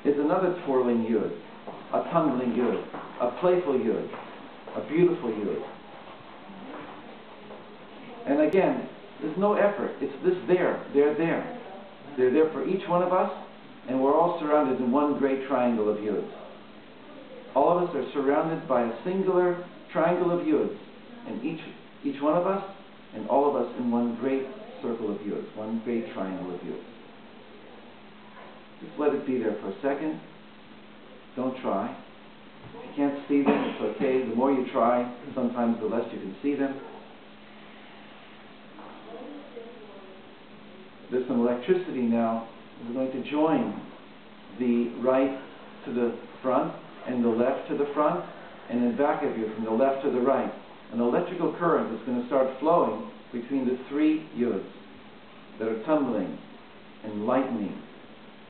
is another twirling yud, a tumbling yud, a playful yud, a beautiful yud. And again, there's no effort. It's this there. They're there. They're there for each one of us, and we're all surrounded in one great triangle of yuds. All of us are surrounded by a singular triangle of yuds, and each one of us and all of us in one great circle of yuds, one great triangle of yuds. Just let it be there for a second. Don't try. If you can't see them, it's okay. The more you try, sometimes the less you can see them. There's some electricity now. We're going to join the right to the front and the left to the front, and then back of you from the left to the right. An electrical current is going to start flowing between the three yuds that are tumbling and lightening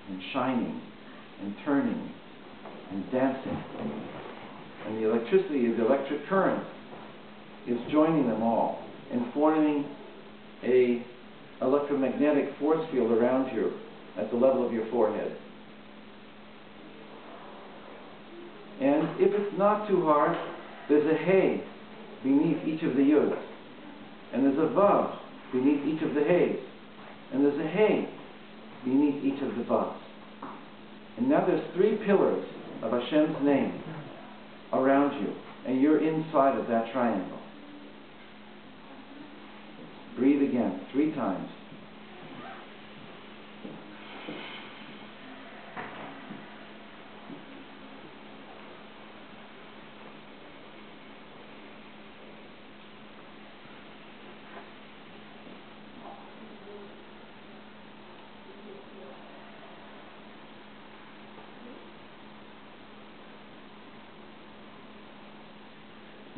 and shining and turning and dancing. And the electricity, the electric current, is joining them all and forming a electromagnetic force field around you at the level of your forehead. And if it's not too hard, there's a hay beneath each of the yuds, and there's a vav beneath each of the hays, and there's a hay beneath each of the vavs. And now there's three pillars of Hashem's name around you, and you're inside of that triangle. Breathe again, 3 times.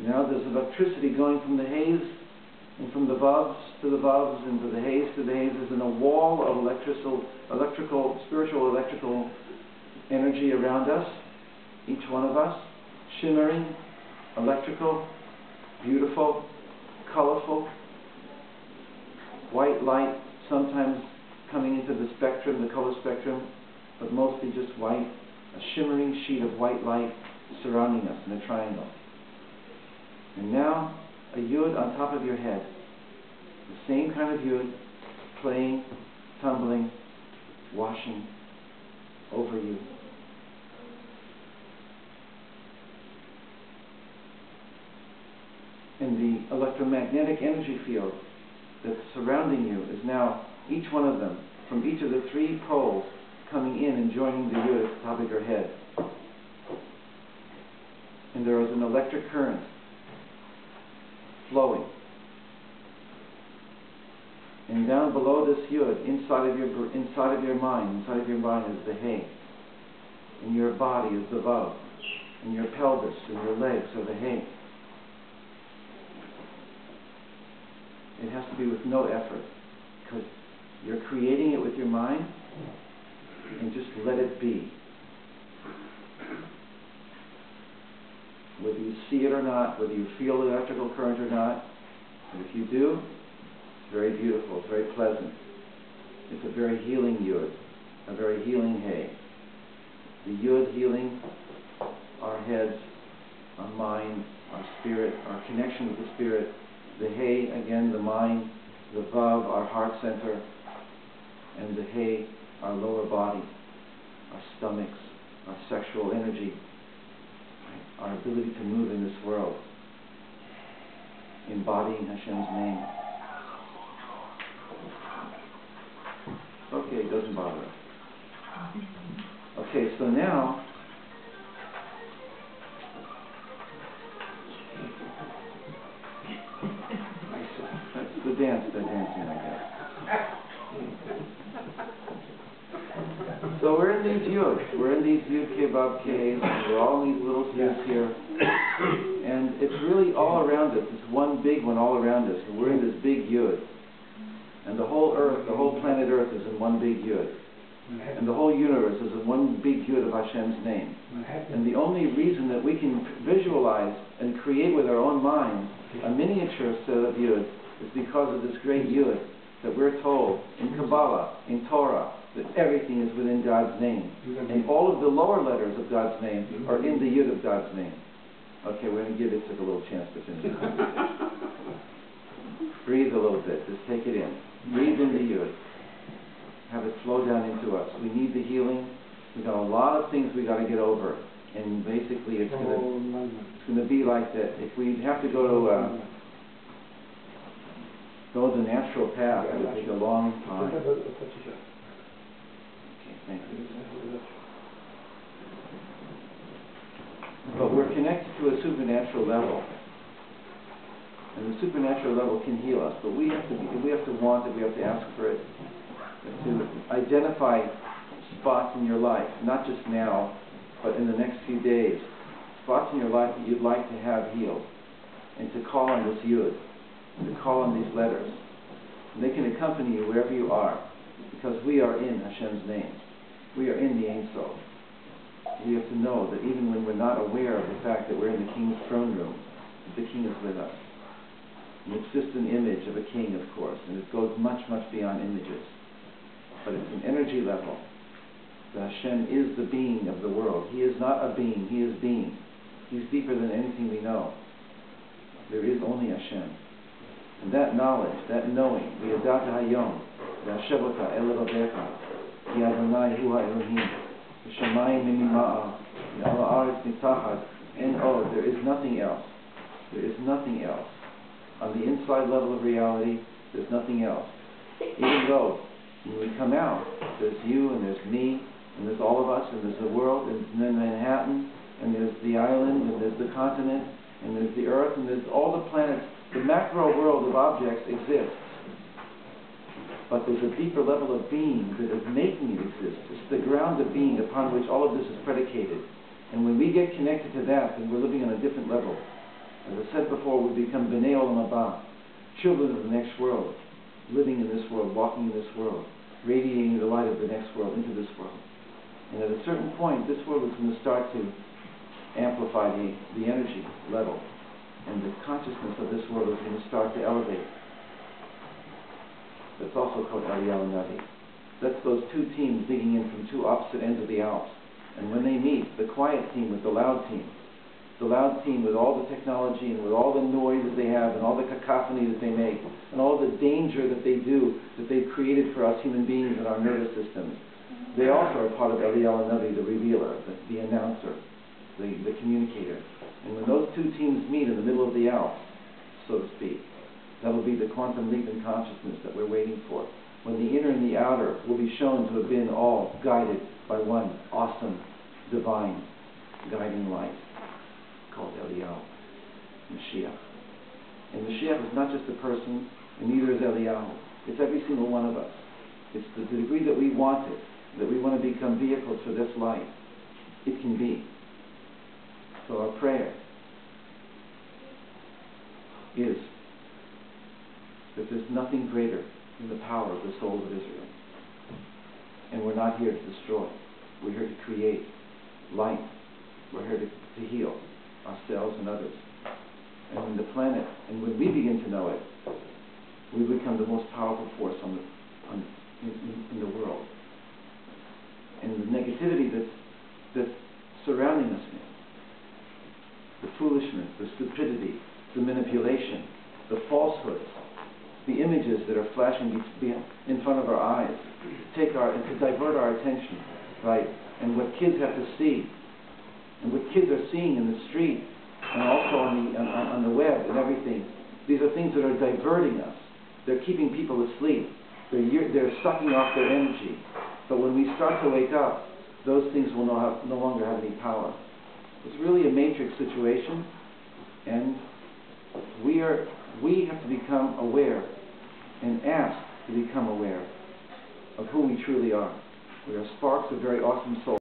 Now there's electricity going from the haze and from the vavs to the vavs and to the haze to the haze. There's in a wall of spiritual electrical energy around us, each one of us, shimmering, electrical, beautiful, colorful, white light, sometimes coming into the spectrum, the color spectrum, but mostly just white, a shimmering sheet of white light surrounding us in a triangle. And now, a yud on top of your head. The same kind of yud, playing, tumbling, washing over you. And the electromagnetic energy field that's surrounding you is now, each one of them, from each of the 3 poles, coming in and joining the yud at the top of your head. And there is an electric current flowing. And down below this yud, inside of your mind is the hay. In your body is the vav. In your pelvis and your legs are the hay. It has to be with no effort, because you're creating it with your mind, and just let it be. Whether you see it or not, whether you feel the electrical current or not, and if you do, it's very beautiful, it's very pleasant. It's a very healing yud, a very healing hay. The yud healing our heads, our mind, our spirit, our connection with the spirit. The hay, again, the mind. The vav, our heart center. And the hay, our lower body, our stomachs, our sexual energy, our ability to move in this world, embodying Hashem's name. Okay, it doesn't bother us. Okay, so now, that's the dance they're dancing, I guess. So we're in these yuds. We're in these yud kebab K's, and we're all in these little yuds here. And it's really all around us. It's one big one all around us. And we're in this big yud. And the whole earth, the whole planet Earth is in one big yud. And the whole universe is in one big yud of Hashem's name. And the only reason that we can visualize and create with our own minds a miniature set of yud is because of this great yud that we're told in Kabbalah, in Torah, that everything is within God's name. And all of the lower letters of God's name are in the Yud of God's name. Okay, we're going to give it a little chance to finish. Breathe a little bit. Just take it in. Breathe in the Yud. Have it flow down into us. We need the healing. We've got a lot of things we got to get over. And basically it's going to be like that. If we have to go to the natural path, it would take a long time. Okay, thank you. But we're connected to a supernatural level. And the supernatural level can heal us. But we have to want it, we have to ask for it. To identify spots in your life, not just now, but in the next few days, spots in your life that you'd like to have healed, and to call on this Yud, to call on these letters. And they can accompany you wherever you are, because we are in Hashem's name. We are in the Ein Sof. We have to know that even when we're not aware of the fact that we're in the King's throne room, the King is with us. And it's just an image of a king, of course, and it goes much, much beyond images. But it's an energy level. That Hashem is the being of the world. He is not a being, He is being. He's deeper than anything we know. There is only Hashem. And that knowledge, that knowing, v'yadata hayom, v'ashavota el Elohecha, ki Adonai hu ha'Elohim, v'shamayim mima'ah, v'al ha'aretz mitachat, and there is nothing else. There is nothing else. On the inside level of reality, there's nothing else. Even though, when we come out, there's you and there's me, and there's all of us, and there's the world, and then Manhattan, and there's the island, and there's the continent, and there's the earth, and there's all the planets. The macro world of objects exists. But there's a deeper level of being that is making it exist. It's the ground of being upon which all of this is predicated. And when we get connected to that, then we're living on a different level. As I said before, we become B'nai Olam Haba, children of the next world, living in this world, walking in this world, radiating the light of the next world into this world. And at a certain point, this world is going to start to amplify the energy level. And the consciousness of this world is going to start to elevate. That's also called Eliyahu Navi. That's those two teams digging in from two opposite ends of the Alps. And when they meet, the quiet team with the loud team with all the technology and with all the noise that they have and all the cacophony that they make and all the danger that they do, that they've created for us human beings and our nervous systems. They also are part of Eliyahu Navi, the revealer, the announcer, the communicator. And when those two teams meet in the middle of the Alps, so to speak, that will be the quantum leap in consciousness that we're waiting for. When the inner and the outer will be shown to have been all guided by one awesome, divine, guiding light called Eliyahu, Mashiach. And Mashiach is not just a person, and neither is Eliyahu. It's every single one of us. It's the degree that we want it, that we want to become vehicles for this light. It can be. So our prayer is that there's nothing greater than the power of the souls of Israel. And we're not here to destroy. We're here to create light. We're here to heal ourselves and others. And when the planet, and when we begin to know it, we become the most powerful force in the world. And the negativity that's surrounding us now, the foolishness, the stupidity, the manipulation, the falsehoods, the images that are flashing in front of our eyes, and to divert our attention, right? And what kids have to see, and what kids are seeing in the street, and also on the web and everything. These are things that are diverting us. They're keeping people asleep. They're sucking off their energy. But when we start to wake up, those things will no longer have any power. It's really a matrix situation, and we have to become aware and ask to become aware of who we truly are. We are sparks of very awesome souls.